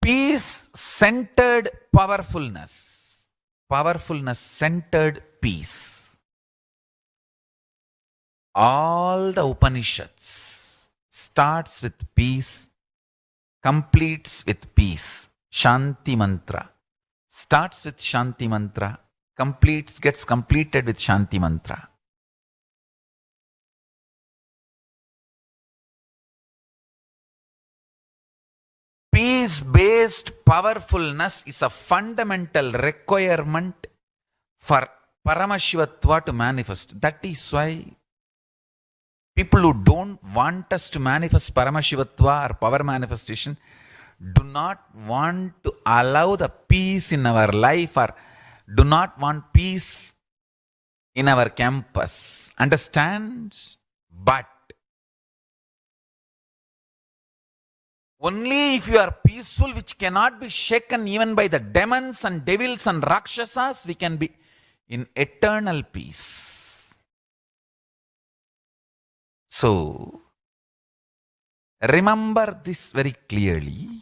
peace-centered powerfulness. Powerfulness-centered peace. All the Upanishads starts with peace, completes with peace. Shanti mantra. Starts with Shanti mantra, gets completed with Shanti mantra. Peace-based powerfulness is a fundamental requirement for Paramashivatva to manifest. That is why people who don't want us to manifest Paramashivatva or power manifestation do not want to allow the peace in our life or do not want peace in our campus. Understand? But only if you are peaceful, which cannot be shaken even by the demons and devils and rakshasas, we can be in eternal peace. So, remember this very clearly.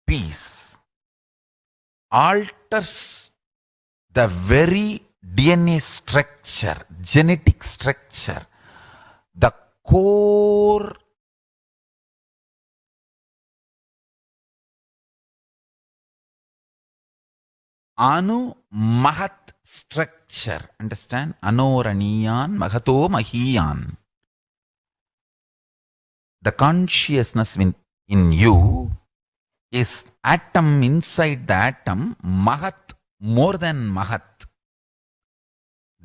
Peace alters the very DNA structure, genetic structure, the core Anu Mahat structure. Understand? Anoraniyan Mahato Mahiyan. The consciousness in you is atom inside the atom, Mahat, more than Mahat.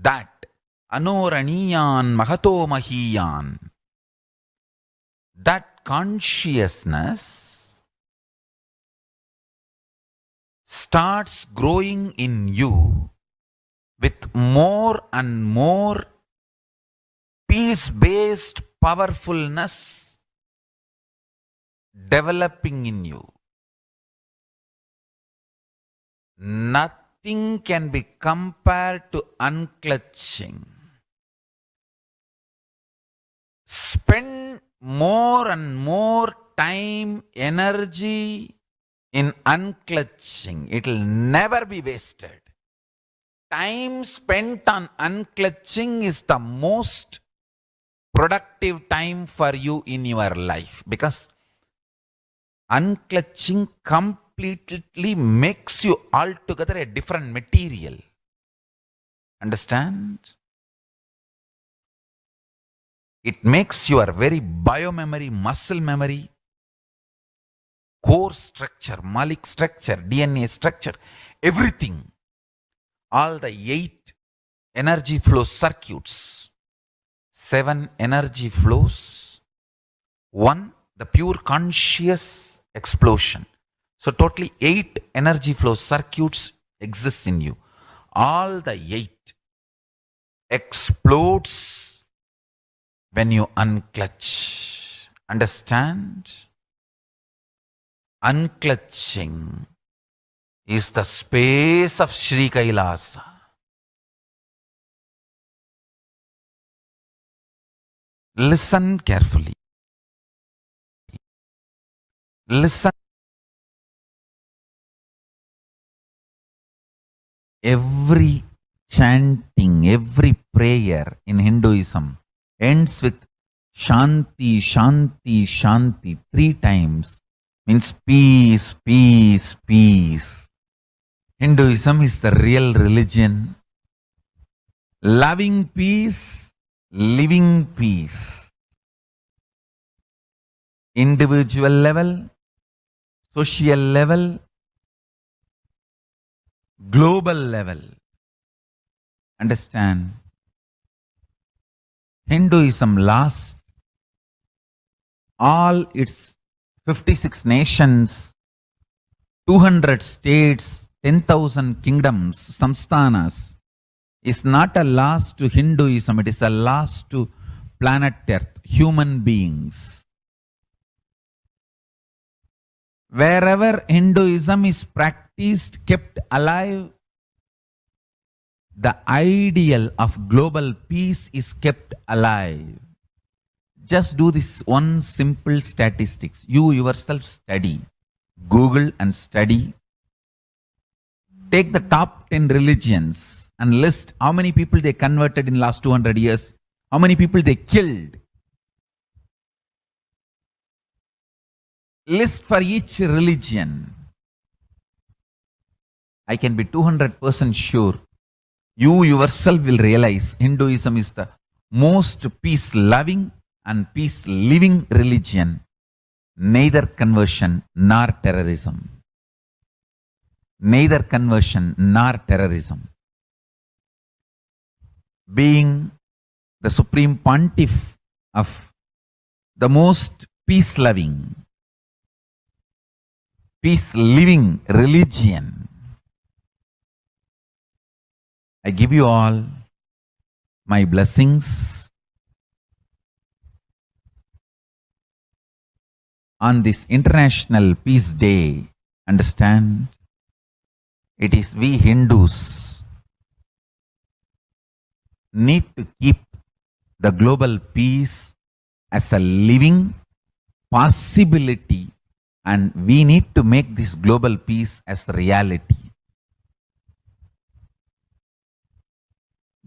That Anoraniyan Mahato Mahiyan. That consciousness starts growing in you with more and more peace-based powerfulness developing in you. Nothing can be compared to unclutching. Spend more and more time, energy in unclutching. It will never be wasted. Time spent on unclutching is the most productive time for you in your life, because unclutching completely makes you altogether a different material. Understand? It makes your very biomemory, muscle memory, core structure, malic structure, DNA structure, everything, all the 8 energy flow circuits, 7 energy flows, 1 the pure conscious explosion. So totally 8 energy flow circuits exist in you. All the 8 explodes when you unclutch. Understand? Unclutching is the space of Sri Kailasa. Listen carefully. Listen. Every chanting, every prayer in Hinduism ends with Shanti, Shanti, Shanti 3 times. Means peace, peace, peace. Hinduism is the real religion. Loving peace, living peace. Individual level, social level, global level. Understand? Hinduism lost all its 56 nations, 200 states, 10,000 kingdoms, samsthanas, is not a loss to Hinduism, it is a loss to planet Earth, human beings. Wherever Hinduism is practiced, kept alive, the ideal of global peace is kept alive. Just do this one simple statistics. You yourself study. Google and study. Take the top 10 religions and list how many people they converted in last 200 years, how many people they killed. List for each religion. I can be 200% sure. You yourself will realize Hinduism is the most peace-loving and peace-living religion. Neither conversion nor terrorism. Neither conversion nor terrorism. Being the supreme pontiff of the most peace-loving, peace-living religion, I give you all my blessings on this International Peace Day. Understand, it is we Hindus need to keep the global peace as a living possibility, and we need to make this global peace as reality.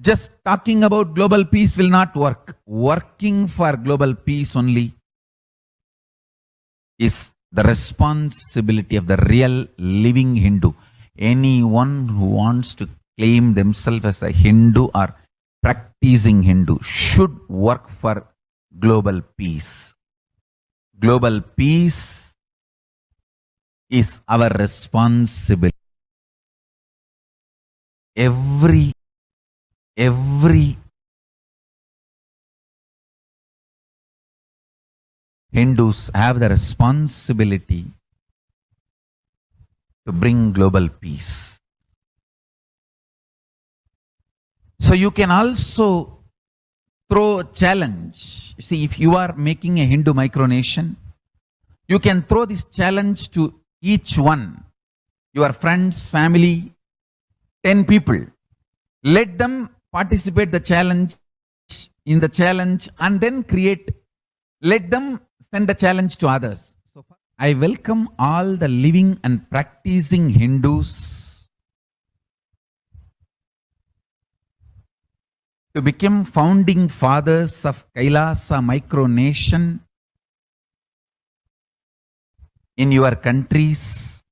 Just talking about global peace will not work. Working for global peace only is the responsibility of the real living Hindu. Anyone who wants to claim themselves as a Hindu or practicing Hindu should work for global peace. Global peace is our responsibility. Every Hindus have the responsibility to bring global peace. So you can also throw a challenge. See, if you are making a Hindu micronation, you can throw this challenge to each one, your friends, family, 10 people. Let them participate in the challenge and then create. Let them send the challenge to others. So I welcome all the living and practicing Hindus to become founding fathers of Kailasa micronation in your countries.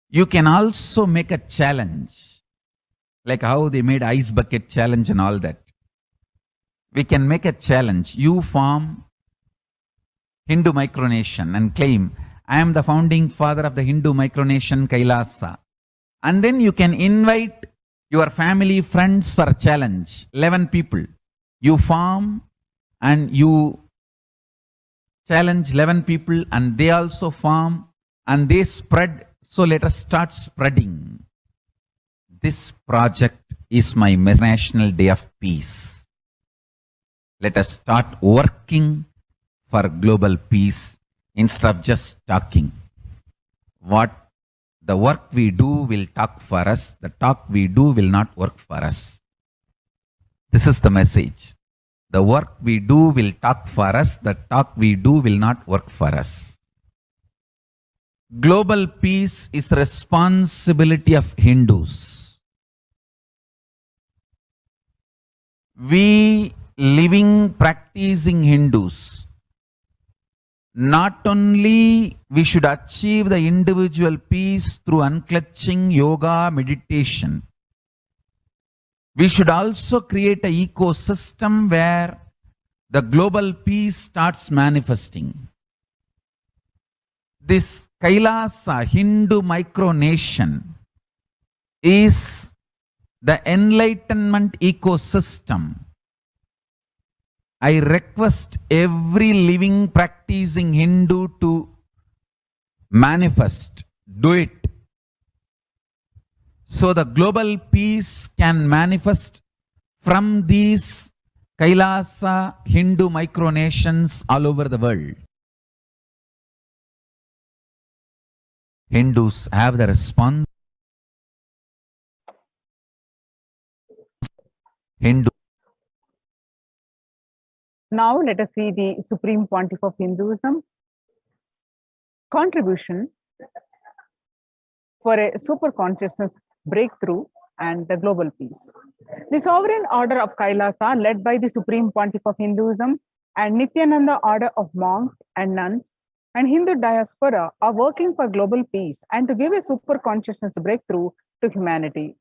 You can also make a challenge, like how they made ice bucket challenge and all that. We can make a challenge. You form Hindu micronation and claim, I am the founding father of the Hindu micronation Kailasa. And then you can invite your family, friends for a challenge. 11 people. You form and you challenge 11 people and they also form and they spread. So let us start spreading. This project is my National Day of Peace. Let us start working for global peace instead of just talking. What the work we do will talk for us. The talk we do will not work for us. This is the message. The work we do will talk for us. The talk we do will not work for us. Global peace is responsibility of Hindus. We living, practicing Hindus, not only we should achieve the individual peace through unclutching, yoga, meditation, we should also create an ecosystem where the global peace starts manifesting. This Kailasa Hindu micronation is the enlightenment ecosystem. I request every living practicing Hindu to manifest, do it. So the global peace can manifest from these Kailasa Hindu micronations all over the world. Hindus have the response. Hindu. Now let us see the Supreme Pontiff of Hinduism contribution for a super consciousness breakthrough and the global peace. The sovereign order of Kailasa, led by the Supreme Pontiff of Hinduism and Nithyananda order of monks and nuns and Hindu diaspora, are working for global peace and to give a super consciousness breakthrough to humanity.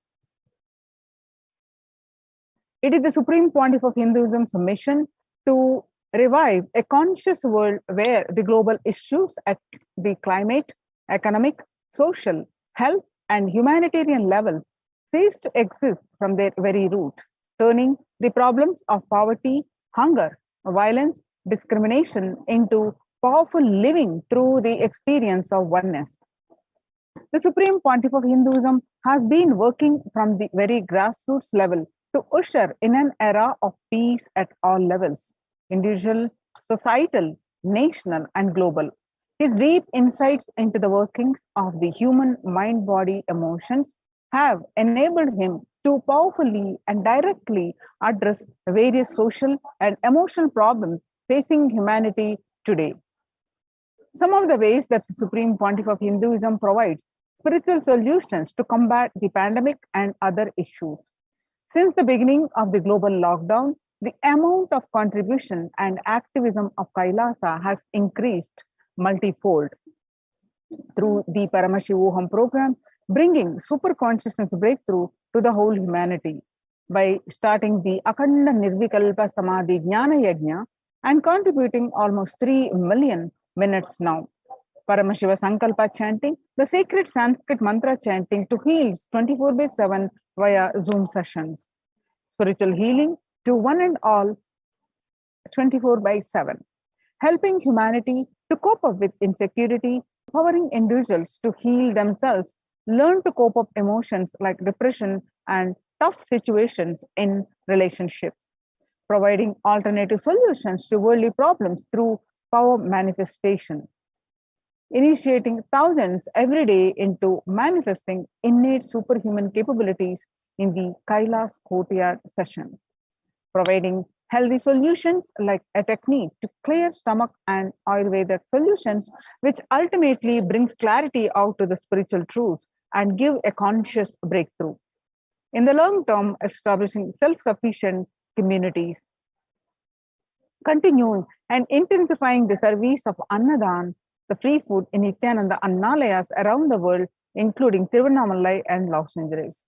It is the Supreme Pontiff of Hinduism's mission to revive a conscious world where the global issues at the climate, economic, social, health, and humanitarian levels cease to exist from their very root, turning the problems of poverty, hunger, violence, discrimination into powerful living through the experience of oneness. The Supreme Pontiff of Hinduism has been working from the very grassroots level to usher in an era of peace at all levels, individual, societal, national, and global. His deep insights into the workings of the human mind, body, emotions have enabled him to powerfully and directly address various social and emotional problems facing humanity today. Some of the ways that the Supreme Pontiff of Hinduism provides spiritual solutions to combat the pandemic and other issues. Since the beginning of the global lockdown, the amount of contribution and activism of Kailasa has increased multifold through the Paramashivoham program, bringing super consciousness breakthrough to the whole humanity by starting the Akhanda Nirvikalpa Samadhi Jnana Yajna and contributing almost 3 million minutes now. Paramashiva Sankalpa chanting, the sacred Sanskrit mantra chanting to heal 24/7 via Zoom sessions. Spiritual healing to one and all 24/7. Helping humanity to cope up with insecurity, empowering individuals to heal themselves, learn to cope up emotions like depression and tough situations in relationships, providing alternative solutions to worldly problems through power manifestation, initiating thousands every day into manifesting innate superhuman capabilities in the Kailas Courtyard sessions, providing healthy solutions like a technique to clear stomach and Ayurvedic solutions, which ultimately brings clarity out to the spiritual truths and give a conscious breakthrough. In the long term, establishing self-sufficient communities, continuing and intensifying the service of Annadan, the free food in Nithyananda Annalayas around the world, including Tiruvannamalai and Los Angeles,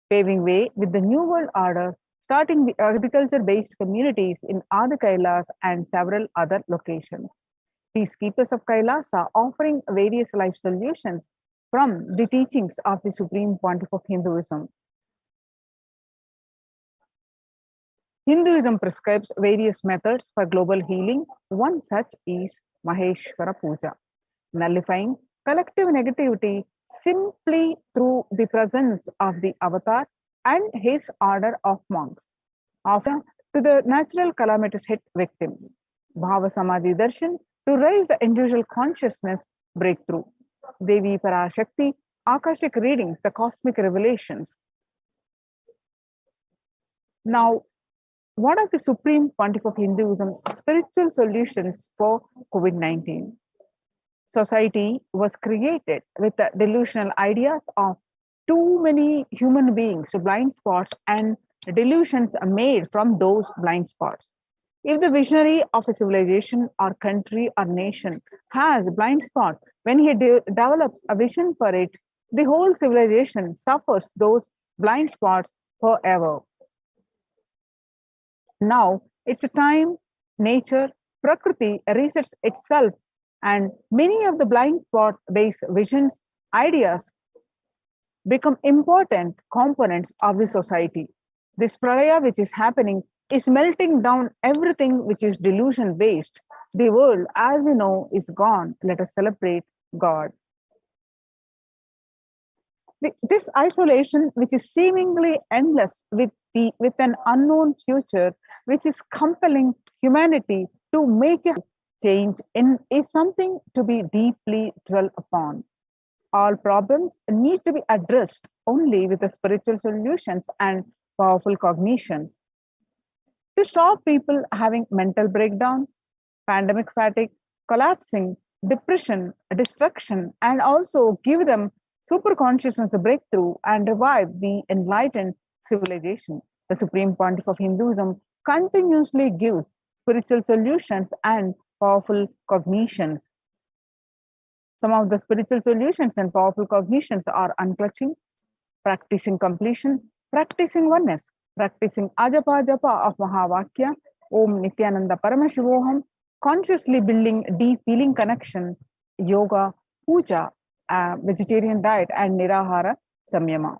paving way with the New World Order, starting the agriculture-based communities in Adi Kailas and several other locations. Peacekeepers of Kailasa offering various life solutions from the teachings of the Supreme Pontiff of Hinduism. Hinduism prescribes various methods for global healing. One such is Maheshwara Puja, nullifying collective negativity simply through the presence of the avatar and his order of monks. After to the natural calamities hit victims. Bhava Samadhi Darshan to raise the individual consciousness breakthrough. Devi Parashakti, Akashic readings, the cosmic revelations. Now, what are the Supreme Pontiff of Hinduism spiritual solutions for COVID-19? Society was created with the delusional ideas of too many human beings, blind spots, and delusions are made from those blind spots. If the visionary of a civilization or country or nation has a blind spot, when he develops a vision for it, the whole civilization suffers those blind spots forever. Now it's a time nature, Prakriti resets itself, and many of the blind spot based visions, ideas become important components of the society. This pralaya which is happening is melting down everything which is delusion based. The world as we know is gone. Let us celebrate God. This isolation, which is seemingly endless with an unknown future, which is compelling humanity to make a change in, is something to be deeply dwelt upon. All problems need to be addressed only with the spiritual solutions and powerful cognitions. To stop people having mental breakdown, pandemic fatigue, collapsing, depression, destruction, and also give them super consciousness breakthrough and revive the enlightened civilization. The Supreme Pontiff of Hinduism continuously gives spiritual solutions and powerful cognitions. Some of the spiritual solutions and powerful cognitions are unclutching, practicing completion, practicing oneness, practicing ajapa japa of Mahavakya, Om Nithyananda Paramashivoham, consciously building deep feeling connection, yoga, puja, vegetarian diet, and nirahara samyama.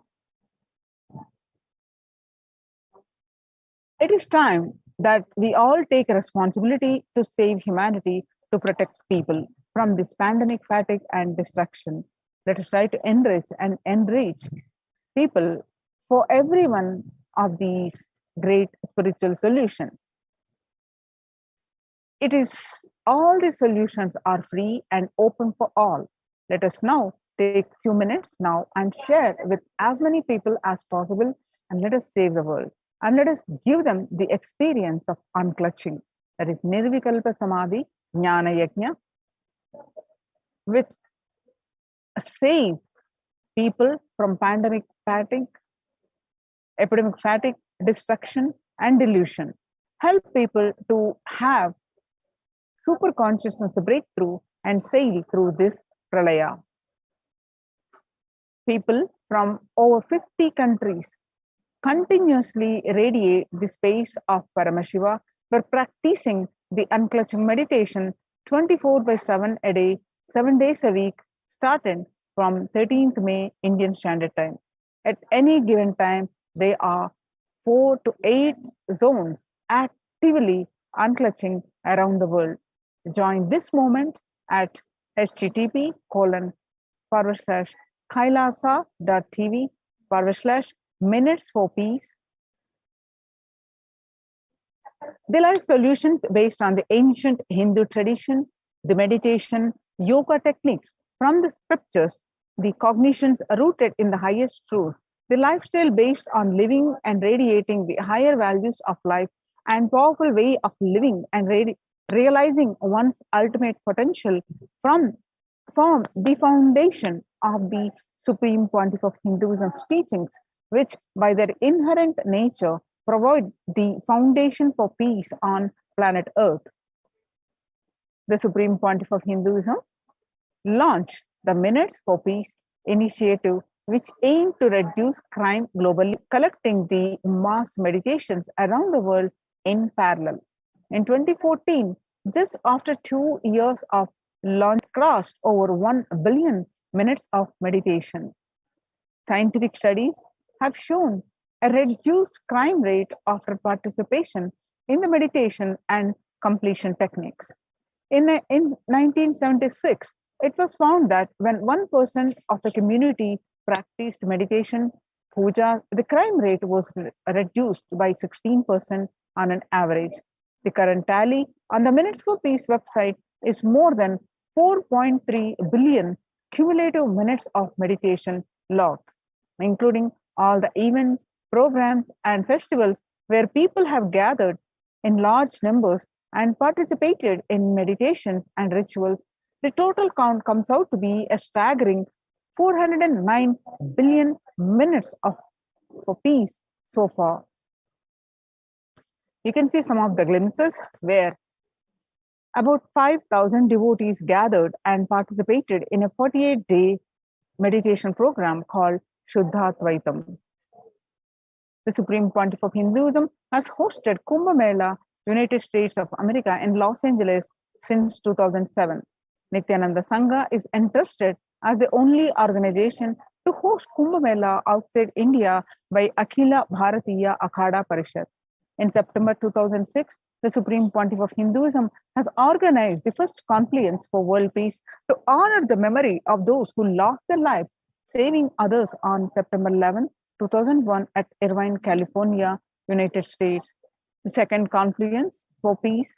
It is time that we all take responsibility to save humanity, to protect people from this pandemic fatigue and destruction. Let us try to enrich people for every one of these great spiritual solutions. It is all the solutions are free and open for all. Let us now take few minutes now and share with as many people as possible, and let us save the world. And let us give them the experience of unclutching. That is Nirvikalpa Samadhi, Jnana Yajna, which saves people from pandemic fatigue, epidemic fatigue, destruction, and delusion. Help people to have super consciousness breakthrough and sail through this pralaya. People from over 50 countries continuously radiate the space of Paramashiva by practicing the unclutching meditation 24/7 a day, 7 days a week, starting from 13th May Indian Standard Time. At any given time, there are 4 to 8 zones actively unclutching around the world. Join this moment at http://kailasa.tv/minutes for peace. The life solutions based on the ancient Hindu tradition, the meditation, yoga techniques from the scriptures, the cognitions rooted in the highest truth, the lifestyle based on living and radiating the higher values of life and powerful way of living and realizing one's ultimate potential form the foundation of the Supreme Pontiff of Hinduism's teachings, which by their inherent nature provide the foundation for peace on planet Earth. The Supreme Pontiff of Hinduism launched the Minutes for Peace initiative, which aimed to reduce crime globally, collecting the mass meditations around the world in parallel. In 2014, just after 2 years of launch, crossed over 1 billion minutes of meditation. Scientific studies have shown a reduced crime rate after participation in the meditation and completion techniques. In 1976, it was found that when 1% of the community practiced meditation, puja, the crime rate was reduced by 16% on an average. The current tally on the Minutes for Peace website is more than 4.3 billion cumulative minutes of meditation logged, including all the events, programs, and festivals where people have gathered in large numbers and participated in meditations and rituals. The total count comes out to be a staggering 409 billion minutes for peace so far. You can see some of the glimpses where about 5,000 devotees gathered and participated in a 48-day meditation program called Shuddhatvaitam. The Supreme Pontiff of Hinduism has hosted Kumbh Mela, United States of America in Los Angeles since 2007. Nithyananda Sangha is entrusted as the only organization to host Kumbh Mela outside India by Akhila Bharatiya Akhada Parishad. In September 2006, the Supreme Pontiff of Hinduism has organized the first confluence for world peace to honor the memory of those who lost their lives saving others on September 11, 2001 at Irvine, California, United States. The second confluence for peace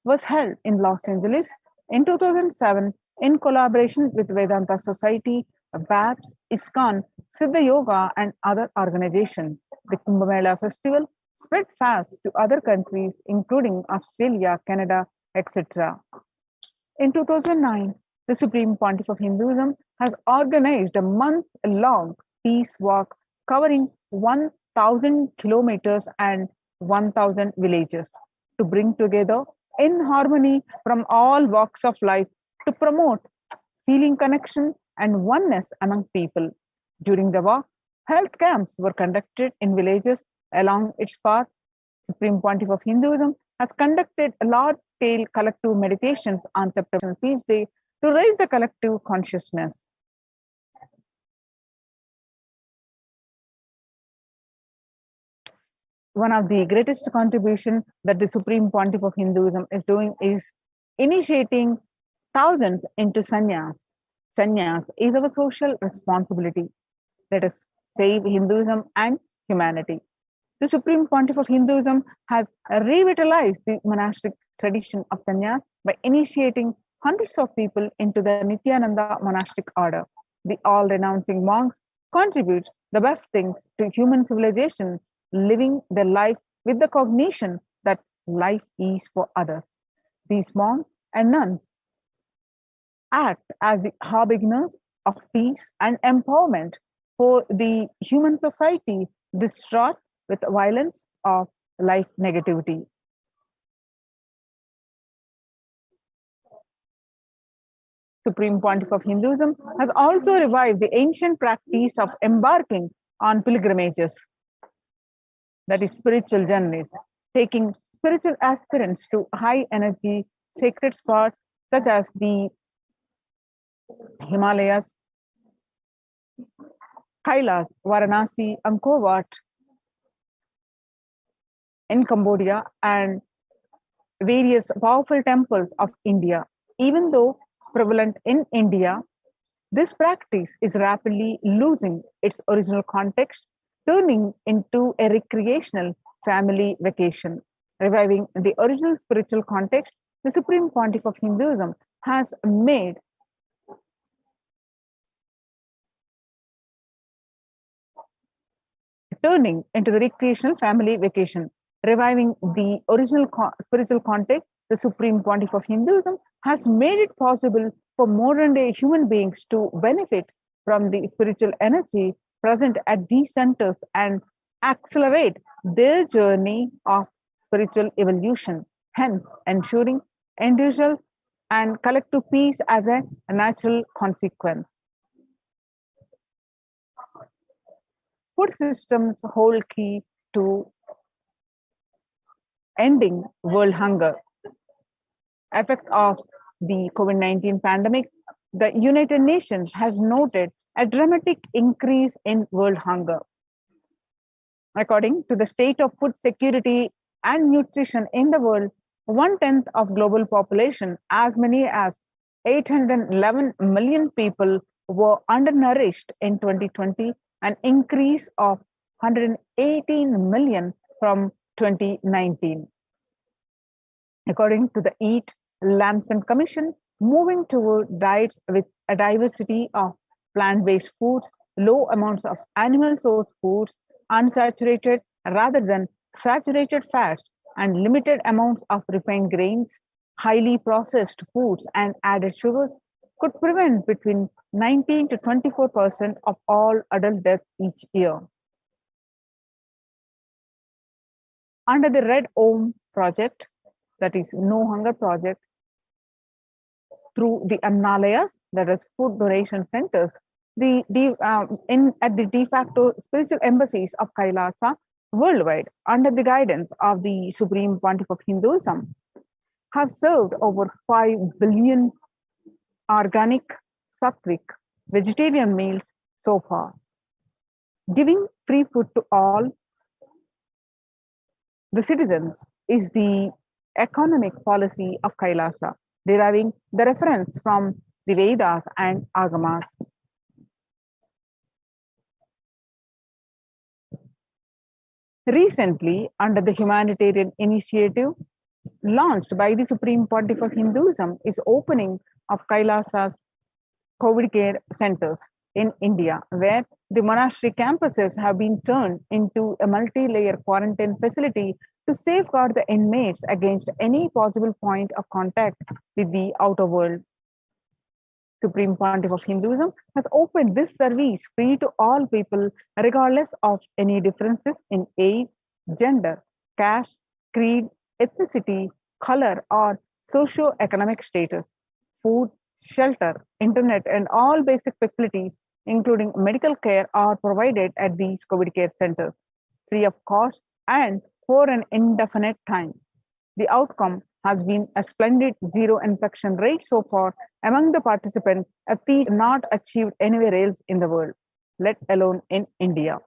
was held in Los Angeles in 2007 in collaboration with Vedanta Society, VAPS, ISKCON, Siddha Yoga, and other organizations. The Kumbh Mela festival spread fast to other countries, including Australia, Canada, etc. In 2009, the Supreme Pontiff of Hinduism has organized a month-long peace walk covering 1,000 kilometers and 1,000 villages to bring together in harmony from all walks of life to promote healing connection and oneness among people. During the walk, health camps were conducted in villages along its path. Supreme Pontiff of Hinduism has conducted large-scale collective meditations on September Feast Day to raise the collective consciousness. One of the greatest contribution that the Supreme Pontiff of Hinduism is doing is initiating thousands into sannyas. Sannyas is our social responsibility. Let us save Hinduism and humanity. The Supreme Pontiff of Hinduism has revitalized the monastic tradition of sannyas by initiating hundreds of people into the Nithyananda monastic order. The all-renouncing monks contribute the best things to human civilization, living their life with the cognition that life is for others. These monks and nuns act as the harbingers of peace and empowerment for the human society distraught with violence of life negativity. Supreme Pontiff of Hinduism has also revived the ancient practice of embarking on pilgrimages, that is spiritual journeys, taking spiritual aspirants to high energy sacred spots such as the Himalayas, Kailas, Varanasi, Angkor Wat in Cambodia, and various powerful temples of India. Even though prevalent in India, this practice is rapidly losing its original context, turning into a recreational family vacation. Reviving the original spiritual context, the Supreme Pontiff of Hinduism has made turning into the recreational family vacation. Reviving the original spiritual context, the Supreme Pontiff of Hinduism has made it possible for modern day human beings to benefit from the spiritual energy present at these centers and accelerate their journey of spiritual evolution, hence ensuring individual and collective peace as a natural consequence. Food systems hold key to ending world hunger. Effect of the COVID-19 pandemic, the United Nations has noted a dramatic increase in world hunger. According to the state of food security and nutrition in the world, 1/10 of global population, as many as 811 million people, were undernourished in 2020, an increase of 118 million from 2019. According to the Eat Lancet Commission, moving toward diets with a diversity of plant-based foods, low amounts of animal source foods, unsaturated rather than saturated fats, and limited amounts of refined grains, highly processed foods, and added sugars could prevent between 19 to 24% of all adult deaths each year. Under the Red Om project, that is No Hunger project, through the Amnalayas, that is food donation centers, at the de facto spiritual embassies of Kailasa worldwide, under the guidance of the Supreme Pontiff of Hinduism, have served over 5 billion organic, sattvic, vegetarian meals so far. Giving free food to all the citizens is the economic policy of Kailasa, deriving the reference from the Vedas and Agamas. Recently, under the humanitarian initiative launched by the Supreme Pontiff of Hinduism, is opening of Kailasa's COVID care centers. in India, where the monastery campuses have been turned into a multi-layer quarantine facility to safeguard the inmates against any possible point of contact with the outer world. Supreme Pontiff of Hinduism has opened this service free to all people, regardless of any differences in age, gender, caste, creed, ethnicity, color, or socio-economic status. Food, shelter, internet, and all basic facilities, including medical care, are provided at these COVID care centers, free of cost and for an indefinite time. The outcome has been a splendid zero infection rate so far among the participants, a feat not achieved anywhere else in the world, let alone in India.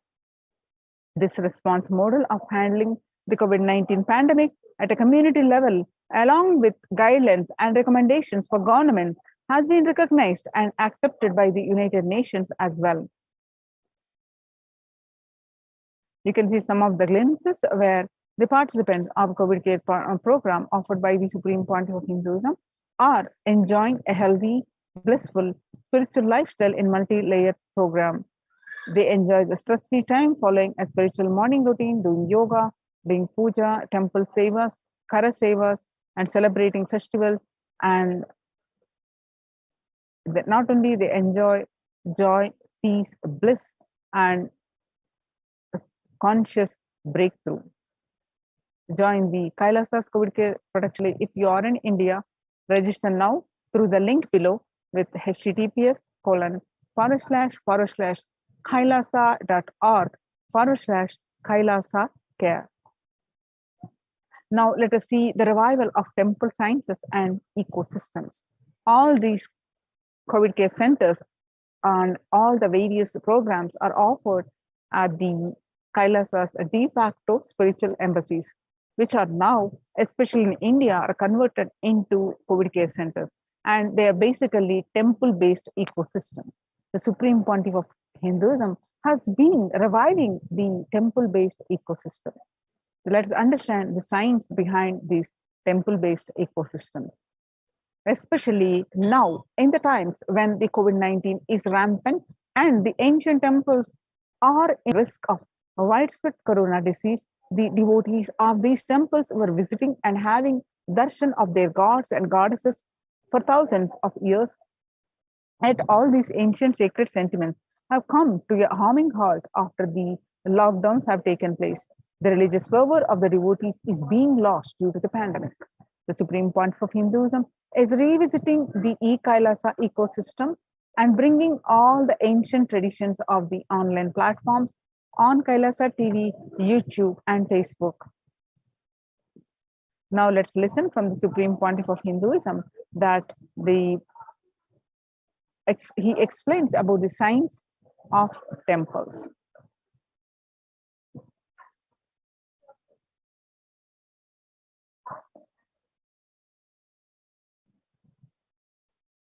This response model of handling the COVID-19 pandemic at a community level, along with guidelines and recommendations for government, has been recognized and accepted by the United Nations as well. You can see some of the glimpses where the participants of COVID care program offered by the Supreme Pontiff of Hinduism are enjoying a healthy, blissful, spiritual lifestyle in multi-layered program. They enjoy the stress-free time following a spiritual morning routine, doing yoga, doing puja, temple sevas, kara sevas, and celebrating festivals. And not only they enjoy joy, peace, bliss, and conscious breakthrough. Join the Kailasa's COVID care protection. If you are in India, register now through the link below with https://kailasa.org/kailasa care. Now let us see the revival of temple sciences and ecosystems. All these COVID care centers and all the various programs are offered at the Kailasa's de facto spiritual embassies, which are now, especially in India, are converted into COVID care centers. And they are basically temple-based ecosystem. The Supreme Pontiff of Hinduism has been reviving the temple-based ecosystem. So let's understand the science behind these temple-based ecosystems. Especially now, in the times when the COVID-19 is rampant and the ancient temples are in risk of widespread corona disease, the devotees of these temples were visiting and having darshan of their gods and goddesses for thousands of years. Yet all these ancient sacred sentiments have come to a harming halt after the lockdowns have taken place. The religious fervor of the devotees is being lost due to the pandemic. The Supreme Pontiff of Hinduism is revisiting the e-Kailasa ecosystem and bringing all the ancient traditions of the online platforms on Kailasa TV, YouTube, and Facebook. Now let's listen from the Supreme Pontiff of Hinduism that he explains about the science of temples.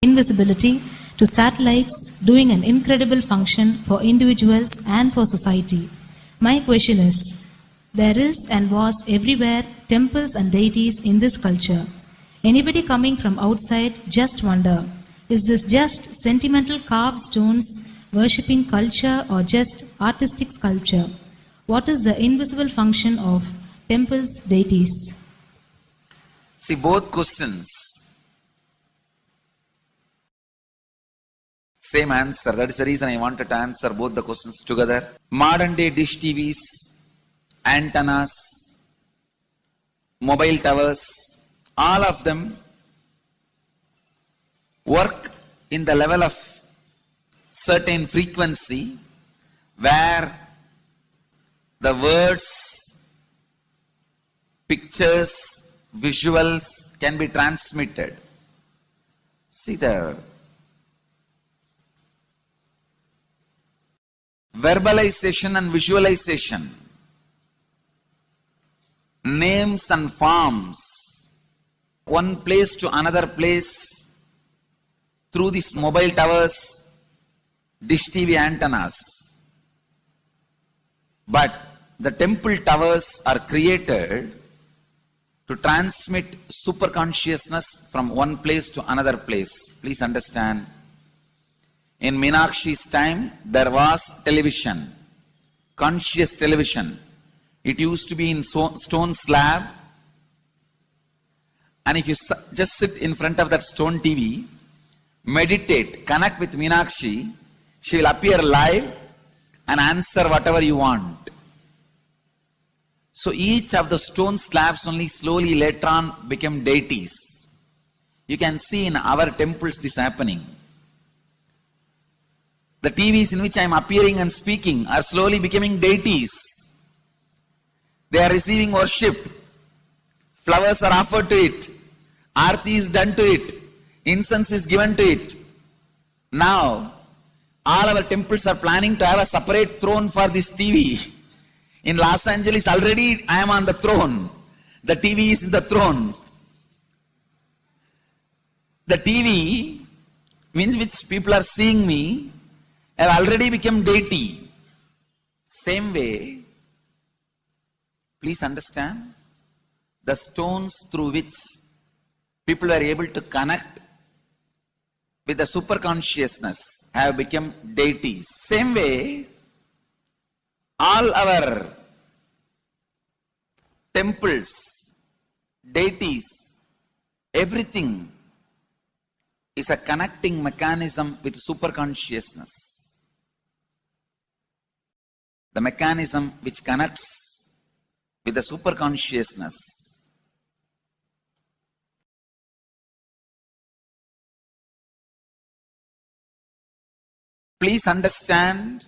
Invisibility to satellites doing an incredible function for individuals and for society. My question is, there is and was everywhere temples and deities in this culture. Anybody coming from outside just wonder, is this just sentimental carved stones, worshipping culture, or just artistic sculpture? What is the invisible function of temples, deities? See, both questions, same answer. That is the reason I wanted to answer both the questions together. Modern day dish TVs, antennas, mobile towers, all of them work in the level of certain frequency where the words, pictures, visuals can be transmitted. See, the verbalization and visualization, names and forms, one place to another place through these mobile towers, dish TV antennas. But the temple towers are created to transmit super consciousness from one place to another place. Please understand. In Meenakshi's time, there was television, conscious television. It used to be in stone slab. And if you just sit in front of that stone TV, meditate, connect with Meenakshi, she will appear live and answer whatever you want. So each of the stone slabs only slowly later on became deities. You can see in our temples this happening. The TVs in which I am appearing and speaking are slowly becoming deities. They are receiving worship. Flowers are offered to it. Aarti is done to it. Incense is given to it. Now, all our temples are planning to have a separate throne for this TV. In Los Angeles, already I am on the throne. The TV is in the throne. The TV, in which people are seeing me, have already become deity. Same way, please understand, the stones through which people are able to connect with the super consciousness have become deities. Same way, all our temples, deities, everything is a connecting mechanism with super consciousness. The mechanism which connects with the super consciousness. Please understand,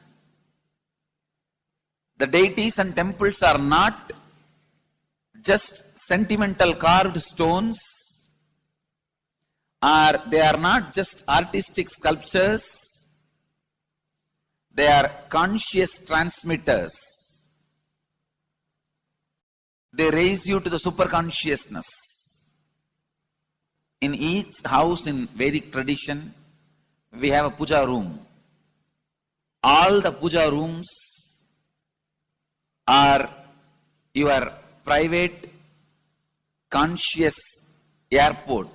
the deities and temples are not just sentimental carved stones, or they are not just artistic sculptures. They are conscious transmitters. They raise you to the super consciousness. In each house in Vedic tradition, we have a puja room. All the puja rooms are your private conscious airport,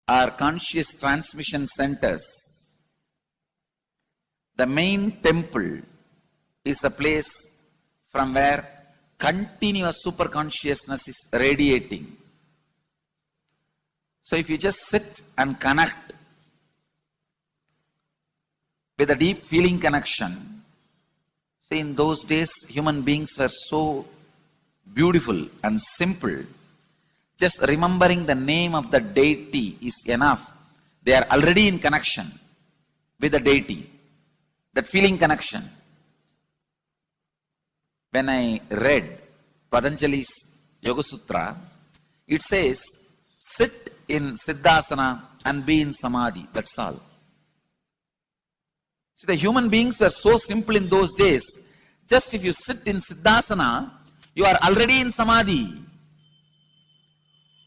are conscious transmission centers. The main temple is the place from where continuous super consciousness is radiating. So if you just sit and connect with a deep feeling connection, see, in those days human beings were so beautiful and simple. Just remembering the name of the deity is enough. They are already in connection with the deity. That feeling connection. When I read Patanjali's Yoga Sutra, it says, sit in Siddhasana and be in Samadhi. That's all. See, the human beings were so simple in those days. Just if you sit in Siddhasana, you are already in Samadhi.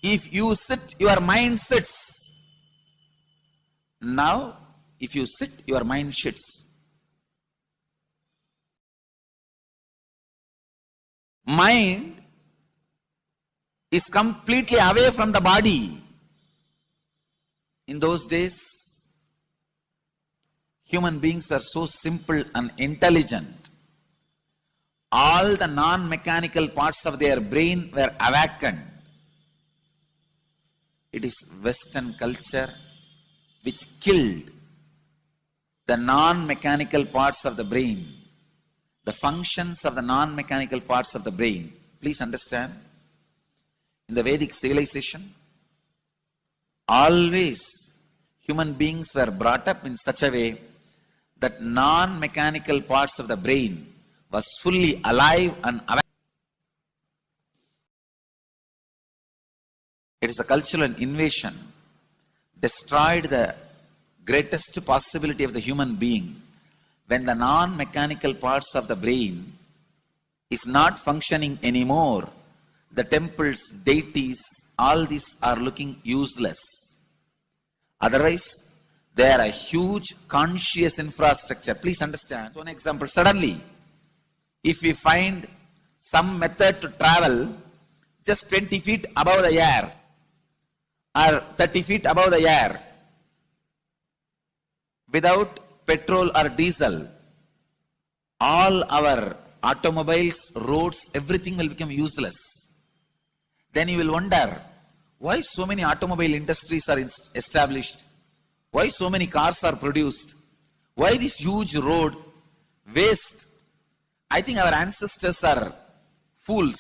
If you sit, your mind sits. Now, if you sit, your mind sits. Mind is completely away from the body. In those days, human beings were so simple and intelligent. All the non-mechanical parts of their brain were awakened. It is Western culture which killed the non-mechanical parts of the brain, the functions of the non-mechanical parts of the brain. Please understand, in the Vedic civilization, always human beings were brought up in such a way that non-mechanical parts of the brain was fully alive and awake. It is a cultural invasion, destroyed the greatest possibility of the human being when the non-mechanical parts of the brain is not functioning anymore. The temples, deities, all these are looking useless. Otherwise, they are a huge conscious infrastructure. Please understand. One example, suddenly, if we find some method to travel just 20 feet above the air, are 30 feet above the air. Without petrol or diesel, all our automobiles, roads, everything will become useless. Then you will wonder, why so many automobile industries are established? Why so many cars are produced? Why this huge road waste? I think our ancestors are fools.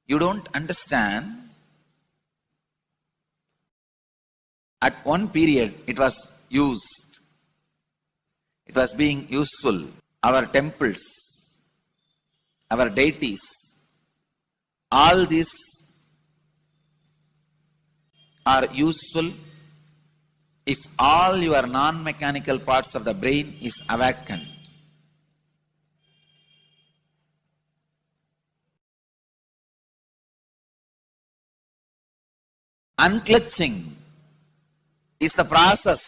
You don't understand. At one period, it was used. It was being useful. Our temples, our deities, all these are useful if all your non-mechanical parts of the brain is awakened. Unclutching is the process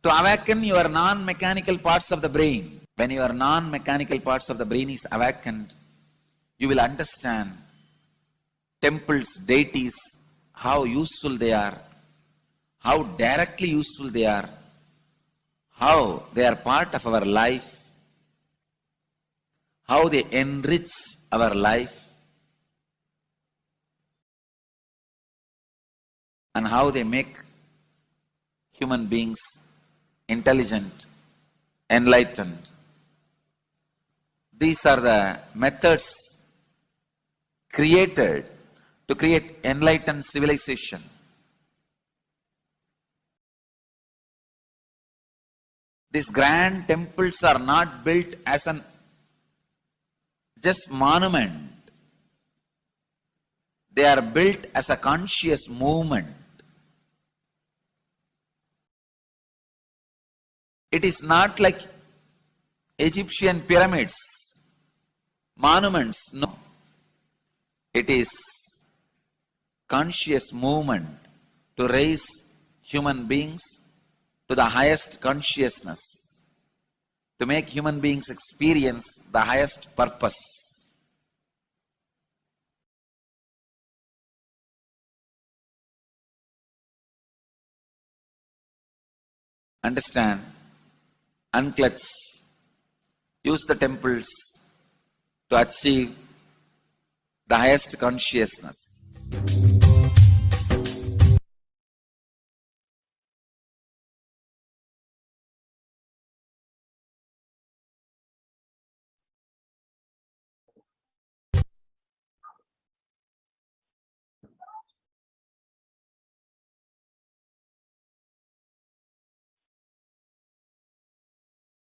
to awaken your non-mechanical parts of the brain. When your non-mechanical parts of the brain is awakened, you will understand temples, deities, how useful they are, how directly useful they are, how they are part of our life, how they enrich our life, and how they make human beings intelligent, enlightened. These are the methods created to create enlightened civilization. These grand temples are not built as an just monument. They are built as a conscious movement. It is not like Egyptian pyramids, monuments, no. It is conscious movement to raise human beings to the highest consciousness, to make human beings experience the highest purpose. Understand, unclutch, use the temples to achieve the highest consciousness.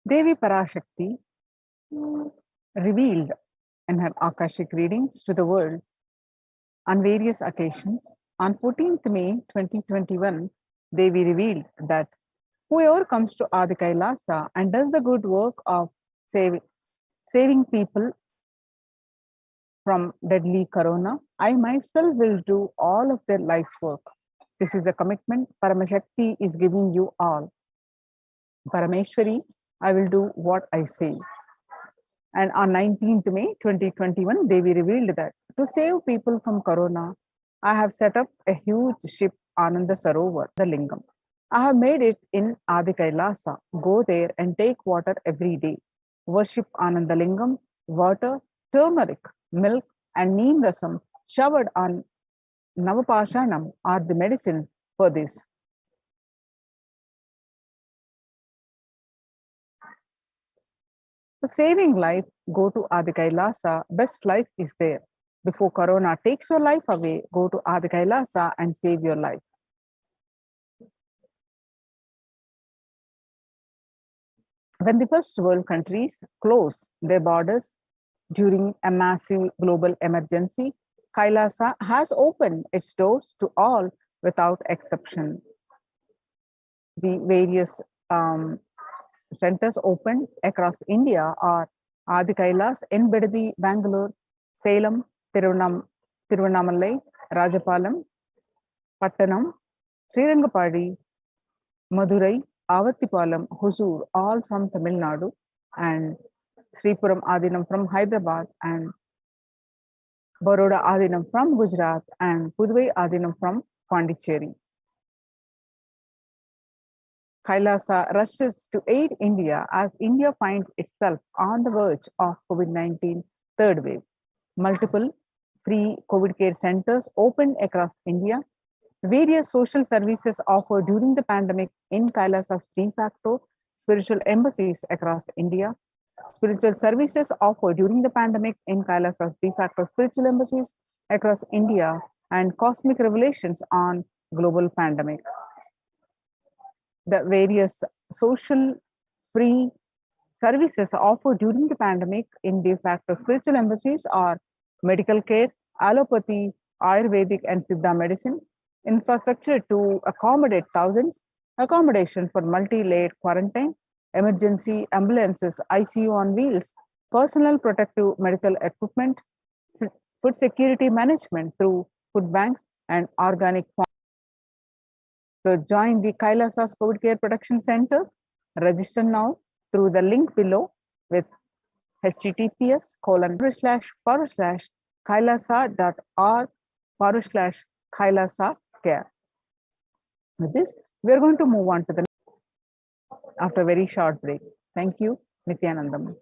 Devi Parashakti revealed in her Akashic readings to the world on various occasions. On 14th May 2021, Devi revealed that whoever comes to Adi Kailasa and does the good work of saving people from deadly corona, I myself will do all of their life's work. This is a commitment Paramashakti is giving you all. Parameshwari, I will do what I say. And on 19th May 2021, Devi revealed that to save people from corona, I have set up a huge ship, Ananda Sarovar, the Lingam. I have made it in Adi Kailasa. Go there and take water every day. Worship Ananda Lingam, water, turmeric, milk, and neem rasam showered on Navapashanam are the medicine for this. For saving life, go to Adi Kailasa. Best life is there. Before corona takes your life away, go to Adi Kailasa and save your life. When the first world countries closed their borders during a massive global emergency, Kailasa has opened its doors to all without exception. The various centers opened across India are Adi Kailas in Bidadi, Bangalore, Salem, Tiruvannamalai, Rajapalam, Pattanam, Srirangapadi, Madurai, Avattipalam, Hosur, all from Tamil Nadu, and Sripuram Adinam from Hyderabad, and Baroda Adinam from Gujarat, and Puduvai Adinam from Pondicherry. Kailasa rushes to aid India as India finds itself on the verge of COVID-19 third wave. Multiple free COVID care centers opened across India. Various social services offered during the pandemic in Kailasa's de facto spiritual embassies across India. Spiritual services offered during the pandemic in Kailasa's de facto spiritual embassies across India, and cosmic revelations on global pandemic. The various social free services offered during the pandemic in de facto spiritual embassies are medical care, allopathy, Ayurvedic and Siddha medicine, infrastructure to accommodate thousands, accommodation for multi-layered quarantine, emergency ambulances, ICU on wheels, personal protective medical equipment, food security management through food banks and organic farms. So join the Kailasa's COVID Care Protection Centers. Register now through the link below with https://kailasa.org/kailasa care. With this, we are going to move on to the after a very short break. Thank you, Nithyanandam.